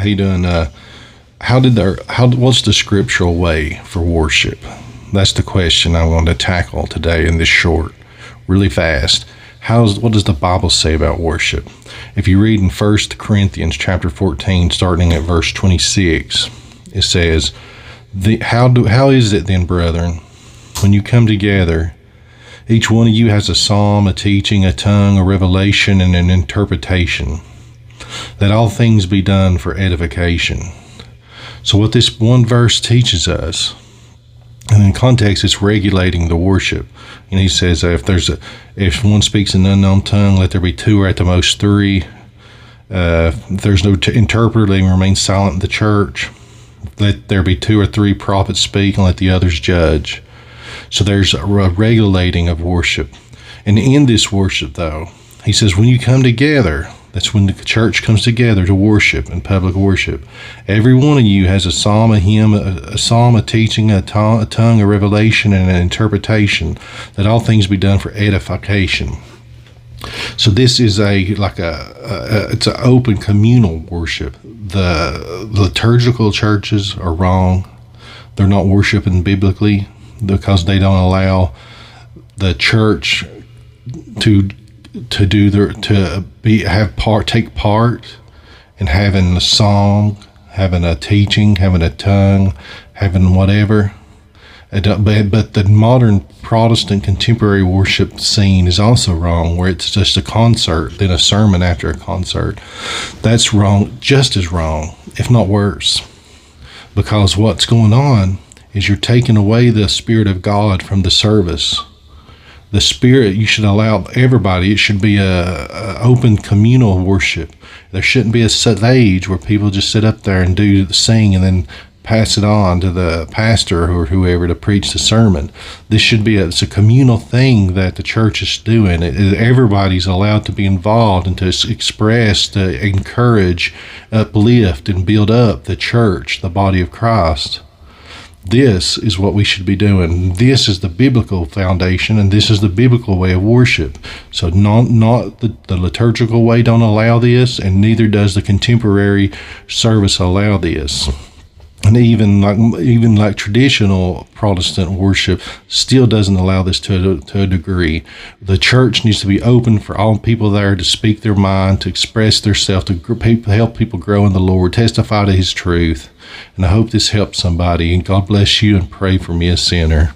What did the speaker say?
How you doing? What's the scriptural way for worship? That's the question I want to tackle today in this short, really fast. What does the Bible say about worship? If you read in 1 Corinthians chapter 14, starting at verse 26, it says, how is it then, brethren, when you come together, each one of you has a psalm, a teaching, a tongue, a revelation, and an interpretation. Let all things be done for edification. So what this one verse teaches us, and in context, it's regulating the worship. And he says, if one speaks in an unknown tongue, let there be two or at the most three. If there's no interpreter, let him remain silent in the church. Let there be two or three prophets speak, and let the others judge. So there's a regulating of worship. And in this worship, though, he says, when you come together, that's when the church comes together to worship in public worship. Every one of you has a psalm, a hymn, a psalm, a teaching, a tongue, a revelation, and an interpretation. Let all things be done for edification. So this is it's an open communal worship. The liturgical churches are wrong. They're not worshiping biblically because they don't allow the church take part in having a song, having a teaching, having a tongue, having whatever. But the modern Protestant contemporary worship scene is also wrong, where it's just a concert, then a sermon after a concert. That's wrong, just as wrong, if not worse. Because what's going on is you're taking away the Spirit of God from the service. The Spirit, you should allow everybody. It should be a open communal worship. There shouldn't be a stage where people just sit up there and sing and then pass it on to the pastor or whoever to preach the sermon. This should be it's a communal thing that the church is doing. Everybody's allowed to be involved and to express, to encourage, uplift, and build up the church, the body of Christ. This is what we should be doing. This is the biblical foundation, and this is the biblical way of worship. So not the liturgical way don't allow this, and neither does the contemporary service allow this. And even like traditional Protestant worship still doesn't allow this to a degree. The church needs to be open for all people there to speak their mind, to express themselves, to help people grow in the Lord, testify to His truth. And I hope this helps somebody. And God bless you, and pray for me, a sinner.